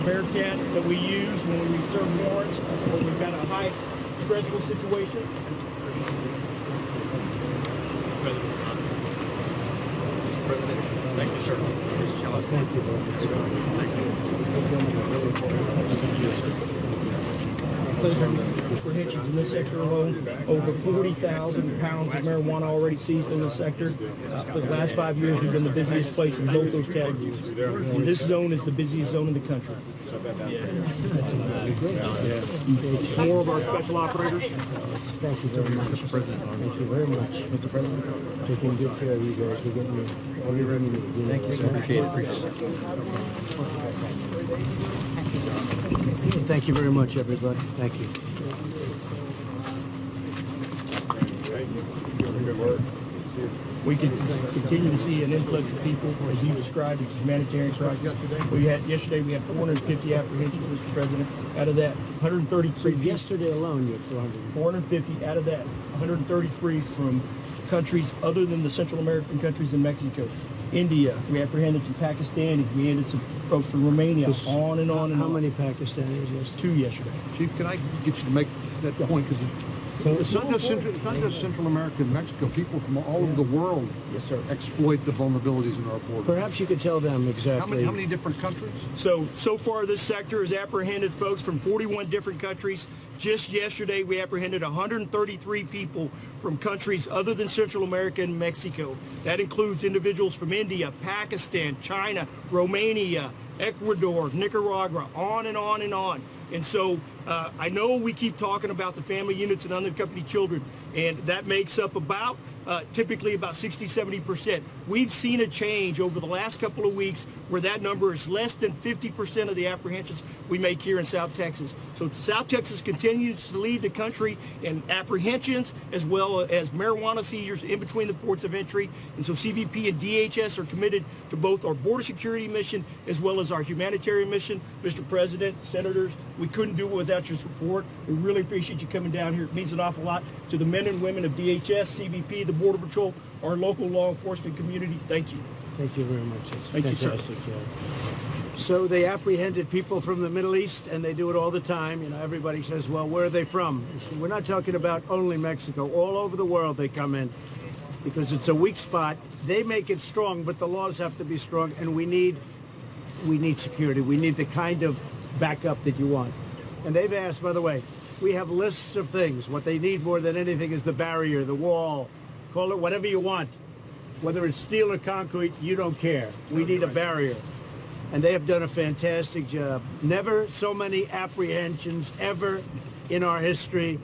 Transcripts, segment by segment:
Bearcat that we use when we serve warrants when we've got a high stressful situation. Thank you, sir. Thank you. Apprehensions in this sector alone, over 40,000 pounds of marijuana already seized in this sector. For the last 5 years, we've been the busiest place in both those categories. And this zone is the busiest zone in the country. More of our special operators. Thank you very much, Mr. President. Thank you very much, Mr. President. Taking good care of you guys. We're getting you everything you need. Thank you. Appreciate it. Thank you very much, everybody. Thank you. Good work. We can continue to see an influx of people, as you described, it's a humanitarian crisis. Yesterday we had 450 apprehensions, Mr. President. Out of that, 133. Yesterday alone, you had 450. Out of that, 133 from countries other than the Central American countries and Mexico. India, we apprehended some Pakistanis, we apprehended some folks from Romania, on and on and How on. many Pakistanis yesterday? 2 yesterday. Chief, can I get you to make that point? Because it's not just Central America and Mexico. People from all over the world Yes, sir. exploit the vulnerabilities in our border. Perhaps you could tell them exactly. How many different countries? So far this sector has apprehended folks from 41 different countries. Just yesterday, we apprehended 133 people from countries other than Central America and Mexico. That includes individuals from India, Pakistan, China, Romania, Ecuador, Nicaragua, on and on and on. And so I know we keep talking about the family units and unaccompanied children, and that makes up about typically about 60-70%. We've seen a change over the last couple of weeks where that number is less than 50% of the apprehensions we make here in South Texas. So South Texas continues to lead the country in apprehensions as well as marijuana seizures in between the ports of entry. And so CBP and DHS are committed to both our border security mission as well as our humanitarian mission. Mr. President, senators, we couldn't do it without your support. We really appreciate you coming down here. It means an awful lot to the men and women of DHS, CBP, the Border Patrol, our local law enforcement community. Thank you. Thank you very much. Thank you, sir. So they apprehended people from the Middle East, and they do it all the time. You know, everybody says, well, where are they from? We're not talking about only Mexico. All over the world they come in because it's a weak spot. They make it strong, but the laws have to be strong, and we need security. We need the kind of backup that you want. And they've asked, by the way, we have lists of things. What they need more than anything is the barrier, the wall, call it whatever you want. Whether it's steel or concrete, you don't care. We need a barrier. And they have done a fantastic job. Never so many apprehensions ever in our history.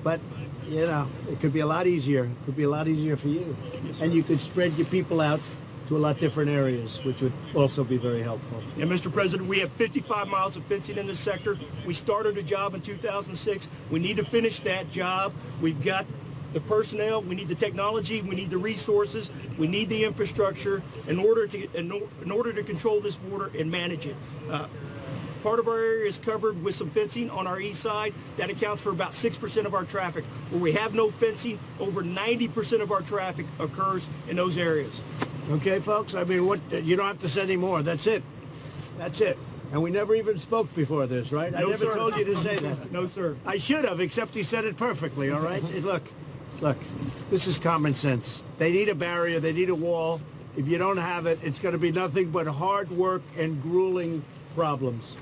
But, you know, it could be a lot easier. It could be a lot easier for you. Yes, and you could spread your people out to a lot different areas, which would also be very helpful. And Mr. President, we have 55 miles of fencing in this sector. We started a job in 2006. We need to finish that job. We've got the personnel, we need the technology, we need the resources, we need the infrastructure in order to control this border and manage it. Part of our area is covered with some fencing on our east side. That accounts for about 6% of our traffic. Where we have no fencing, over 90% of our traffic occurs in those areas. Okay, folks? I mean, you don't have to say any more. That's it. That's it. And we never even spoke before this, right? I never told you to say that. No, sir. I should have, except he said it perfectly, all right? Look, this is common sense. They need a barrier. They need a wall. If you don't have it, it's going to be nothing but hard work and grueling problems.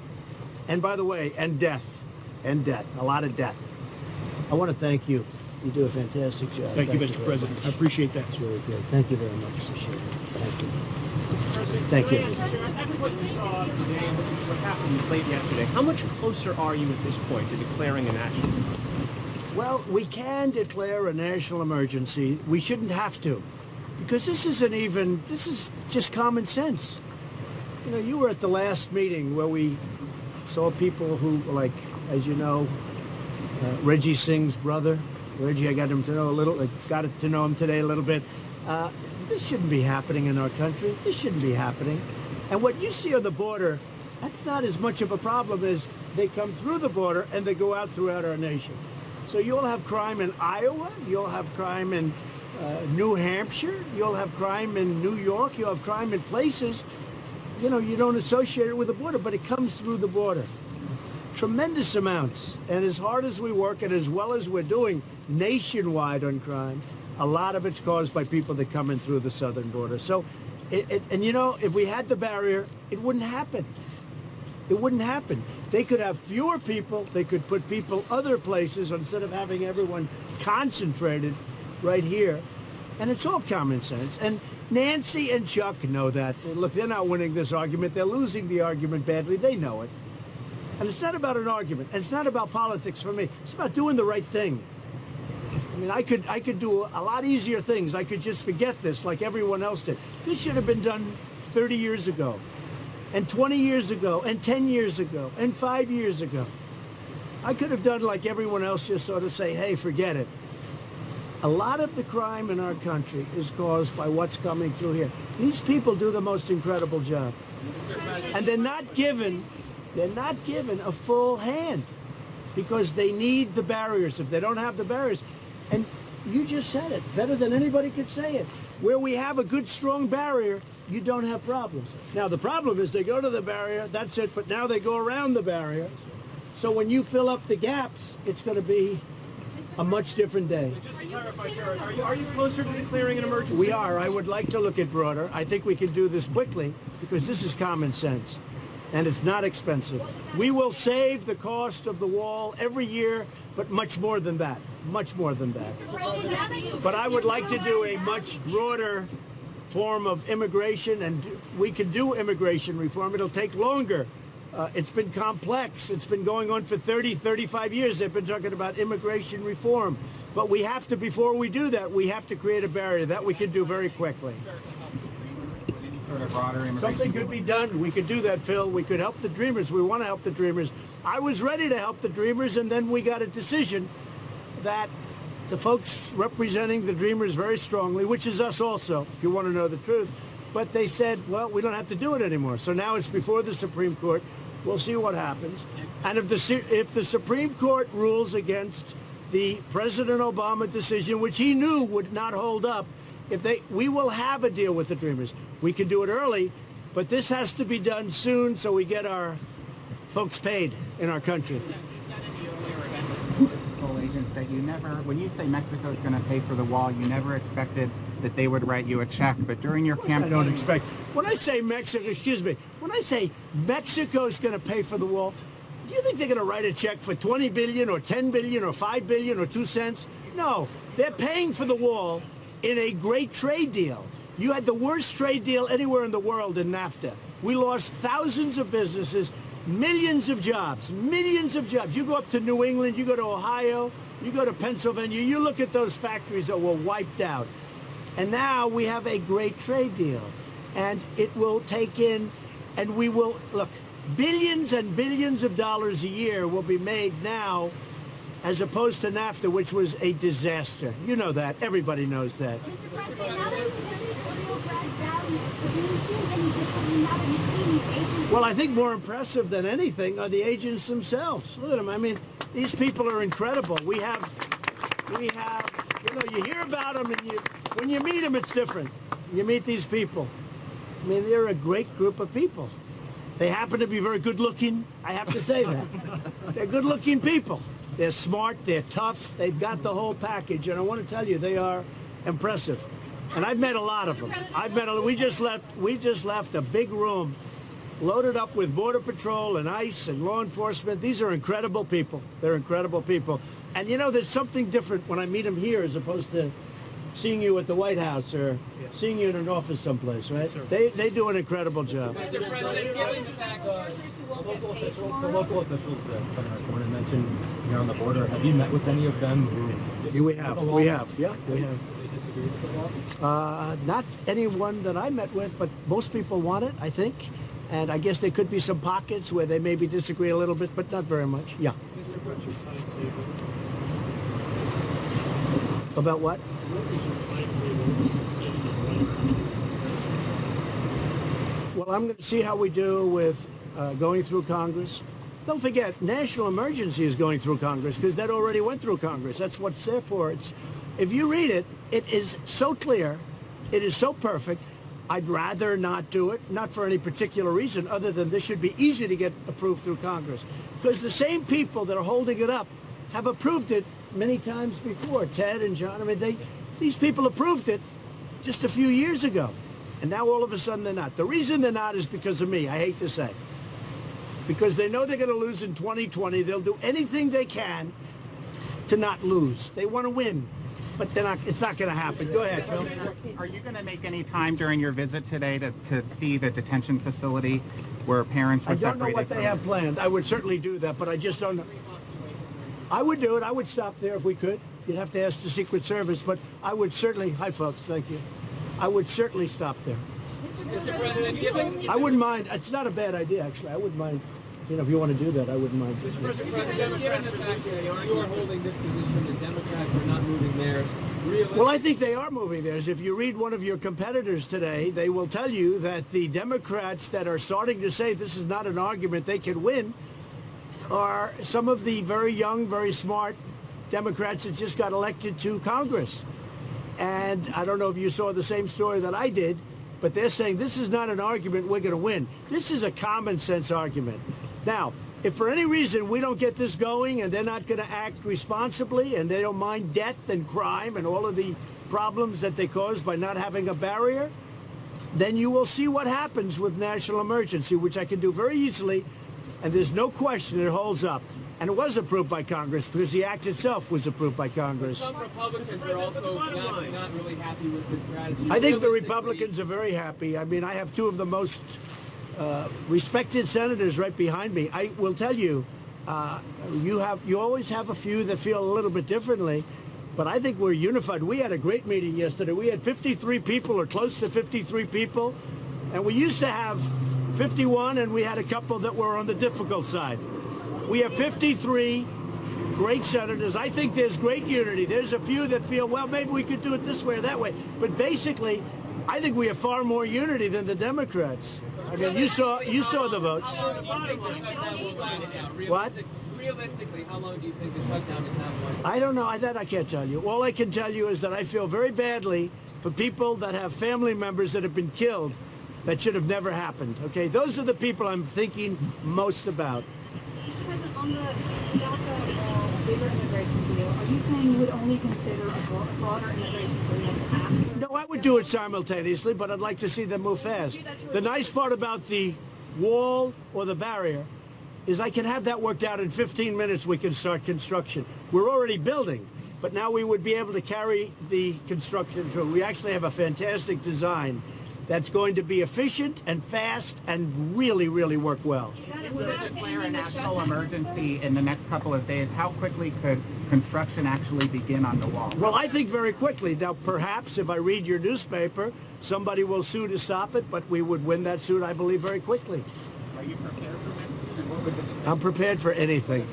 And by the way, and death, a lot of death. I want to thank you. You do a fantastic job. Thank you, Mr. President. I appreciate that. It's really good. Thank you very much. Appreciate it. Thank you. After what you saw today, what happened late yesterday, how much closer are you at this point to declaring an action? Well, we can declare a national emergency. We shouldn't have to, because this is just common sense. You know, you were at the last meeting where we saw people who, like, as you know, Reggie Singh's brother. Reggie, I got to know him today a little bit. This shouldn't be happening in our country. This shouldn't be happening. And what you see on the border, that's not as much of a problem as they come through the border and they go out throughout our nation. So you'll have crime in Iowa, you'll have crime in New Hampshire, you'll have crime in New York, you'll have crime in places you don't associate it with the border, but it comes through the border. Tremendous amounts. And as hard as we work and as well as we're doing nationwide on crime, a lot of it's caused by people that come in through the southern border. So, if we had the barrier, it wouldn't happen. It wouldn't happen. They could have fewer people. They could put people other places instead of having everyone concentrated right here. And it's all common sense. And Nancy and Chuck know that. Look, they're not winning this argument. They're losing the argument badly. They know it. And it's not about an argument. It's not about politics for me. It's about doing the right thing. I mean, I could do a lot easier things. I could just forget this like everyone else did. This should have been done 30 years ago, and 20 years ago, and 10 years ago, and 5 years ago. I could have done like everyone else, just sort of say, hey, forget it. A lot of the crime in our country is caused by what's coming through here. These people do the most incredible job. And they're not given a full hand because they need the barriers. If they don't have the barriers, and you just said it better than anybody could say it, where we have a good, strong barrier, you don't have problems. Now, the problem is they go to the barrier, that's it, but now they go around the barrier. So when you fill up the gaps, it's going to be a much different day. Just to clarify, sir, are you closer to declaring an emergency? We are. I would like to look at broader. I think we can do this quickly because this is common sense. And it's not expensive. We will save the cost of the wall every year, but much more than that. Much more than that. But I would like to do a much broader form of immigration, and we can do immigration reform. It'll take longer. It's been complex. It's been going on for 30, 35 years. They've been talking about immigration reform. But we have to, before we do that, we have to create a barrier. That we can do very quickly. Sort of broader immigration. Something could be done. We could do that, Phil. We could help the Dreamers. We want to help the Dreamers. I was ready to help the Dreamers, and then we got a decision that the folks representing the Dreamers very strongly, which is us also, if you want to know the truth, but they said, well, we don't have to do it anymore. So now it's before the Supreme Court. We'll see what happens. And if the Supreme Court rules against the President Obama decision, which he knew would not hold up, we will have a deal with the Dreamers. We can do it early, but this has to be done soon so we get our folks paid in our country. You said in the earlier event agents that you never, when you say Mexico is going to pay for the wall, you never expected that they would write you a check. But during your campaign, I don't expect. When I say Mexico, when I say Mexico's going to pay for the wall, do you think they're going to write a check for 20 billion or 10 billion or 5 billion or 2 cents? No, they're paying for the wall in a great trade deal. You had the worst trade deal anywhere in the world in NAFTA. We lost thousands of businesses, millions of jobs, millions of jobs. You go up to New England, you go to Ohio, you go to Pennsylvania, you look at those factories that were wiped out. And now we have a great trade deal. And it will take in, and we will, look, billions and billions of dollars a year will be made now as opposed to NAFTA, which was a disaster. You know that. Everybody knows that. Mr. President, now that you've dragged down, do you think any differently now that you've seen these agents? Well, I think more impressive than anything are the agents themselves. Look at them. I mean, these people are incredible. We have, you hear about them, and when you meet them, it's different. You meet these people. I mean, they're a great group of people. They happen to be very good looking. I have to say that. They're good looking people. They're smart, they're tough, they've got the whole package, and I want to tell you, they are impressive. And I've met a lot of them. We just left a big room loaded up with Border Patrol and ICE and law enforcement. These are incredible people. They're incredible people. And there's something different when I meet them here as opposed to seeing you at the White House or seeing you in an office someplace, right? Yes, they do an incredible job. Mr. President, given the fact the local officials that Senator Cornyn mentioned here on the border, have you met with any of them who We have. Yeah, we have. They disagree with the law? Not anyone that I met with, but most people want it, I think. And I guess there could be some pockets where they maybe disagree a little bit, but not very much. Yeah. About what? Well, I'm going to see how we do with going through Congress. Don't forget, national emergency is going through Congress because that already went through Congress. That's what it's there for. If you read it, it is so clear, it is so perfect. I'd rather not do it, not for any particular reason other than this should be easy to get approved through Congress. Because the same people that are holding it up have approved it many times before. Ted and John, I mean, these people approved it just a few years ago. And now all of a sudden they're not. The reason they're not is because of me, I hate to say. Because they know they're going to lose in 2020. They'll do anything they can to not lose. They want to win, but they're not. It's not going to happen. Go ahead, Phil. Are you going to make any time during your visit today to see the detention facility where parents were I don't separated know what they from- have planned. I would certainly do that, but I just don't know. I would do it. I would stop there if we could. You'd have to ask the Secret Service, but I would certainly. Hi, folks. Thank you. I would certainly stop there. Mr. President, I wouldn't mind. It's not a bad idea, actually. I wouldn't mind. You know, if you want to do that, I wouldn't mind. Given the fact that you are holding this position, the Democrats are not moving theirs. Well, I think they are moving theirs. If you read one of your competitors today, they will tell you that the Democrats that are starting to say this is not an argument they can win are some of the very young, very smart Democrats that just got elected to Congress. And I don't know if you saw the same story that I did, but they're saying this is not an argument we're going to win. This is a common sense argument. Now, if for any reason we don't get this going and they're not going to act responsibly and they don't mind death and crime and all of the problems that they cause by not having a barrier, then you will see what happens with national emergency, which I can do very easily. And there's no question it holds up. And it was approved by Congress because the act itself was approved by Congress. Some Republicans are also not really happy with this strategy. I think the Republicans are very happy. I mean, I have two of the most respected senators right behind me. I will tell you, you always have a few that feel a little bit differently, but I think we're unified. We had a great meeting yesterday. We had 53 people or close to 53 people, and we used to have 51, and we had a couple that were on the difficult side. We have 53 great senators. I think there's great unity. There's a few that feel, well, maybe we could do it this way or that way. But basically, I think we have far more unity than the Democrats. I mean, you saw the votes. What? Realistically, how long do you think the shutdown is not going to? I don't know. That I can't tell you. All I can tell you is that I feel very badly for people that have family members that have been killed that should have never happened. Okay, those are the people I'm thinking most about. Mr. President, on the DACA bigger immigration deal, are you saying you would only consider a broader immigration deal after? No, I would do it simultaneously, but I'd like to see them move fast. The nice part about the wall or the barrier is I can have that worked out in 15 minutes. We can start construction. We're already building, but now we would be able to carry the construction through. We actually have a fantastic design that's going to be efficient and fast and really, really work well. If we were to declare a national emergency in the next couple of days, how quickly could construction actually begin on the wall? Well, I think very quickly. Now, perhaps if I read your newspaper, somebody will sue to stop it, but we would win that suit, I believe, very quickly. Are you prepared for that? And what would the I'm prepared for anything.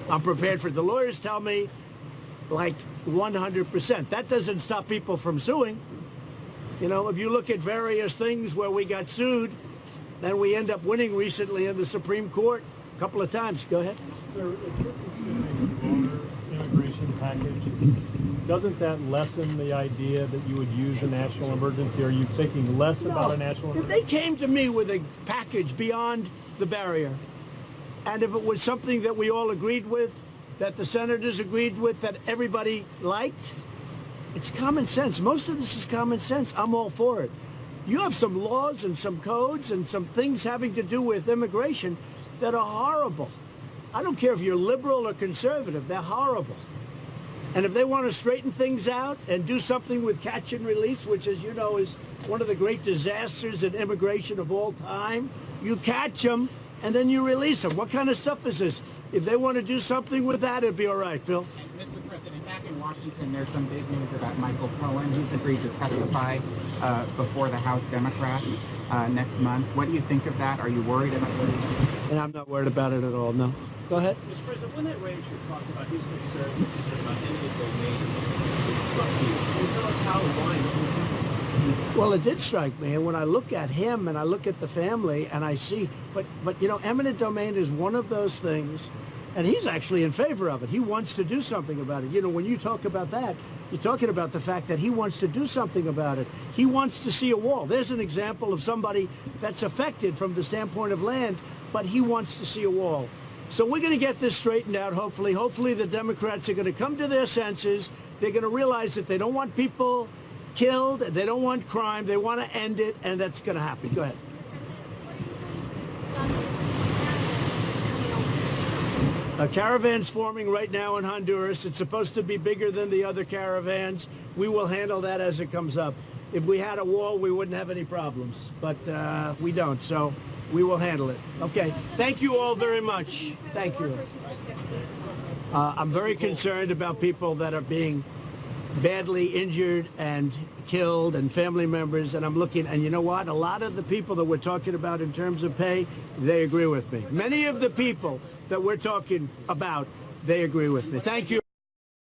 I'm prepared for the lawyers tell me like 100%. That doesn't stop people from suing. You know, if you look at various things where we got sued, then we end up winning recently in the Supreme Court a couple of times. Go ahead. Sir, if you're considering a broader immigration package, doesn't that lessen the idea that you would use a national emergency? Are you thinking less about a national If emergency? they came to me with a package beyond the barrier, and if it was something that we all agreed with, that the senators agreed with, that everybody liked, it's common sense. Most of this is common sense. I'm all for it. You have some laws and some codes and some things having to do with immigration that are horrible. I don't care if you're liberal or conservative, they're horrible. And if they want to straighten things out and do something with catch and release, which, as you know, is one of the great disasters in immigration of all time, you catch them and then you release them. What kind of stuff is this? If they want to do something with that, it'd be all right, Phil. Mr. President, back in Washington, there's some big news about Michael Cohen. He's agreed to testify before the House Democrats next month. What do you think of that? Are you worried about what he thinks? And I'm not worried about it at all, no. Go ahead. Mr. President, when that Ranger talked about his concerns about eminent domain, it struck you. Can you tell us how and why? Well, it did strike me, and when I look at him and I look at the family and I see, but you know, eminent domain is one of those things And he's actually in favor of it. He wants to do something about it. You know, when you talk about that, you're talking about the fact that he wants to do something about it. He wants to see a wall. There's an example of somebody that's affected from the standpoint of land, but he wants to see a wall. So we're going to get this straightened out, hopefully. Hopefully the Democrats are going to come to their senses. They're going to realize that they don't want people killed. They don't want crime. They want to end it, and that's going to happen. Go ahead. A caravan's forming right now in Honduras. It's supposed to be bigger than the other caravans. We will handle that as it comes up. If we had a wall, we wouldn't have any problems, but we don't, so we will handle it. Okay, thank you all very much. Thank you. I'm very concerned about people that are being badly injured and killed and family members, and I'm looking, and you know what? A lot of the people that we're talking about in terms of pay, they agree with me. Many of the people that we're talking about, they agree with me. Thank you.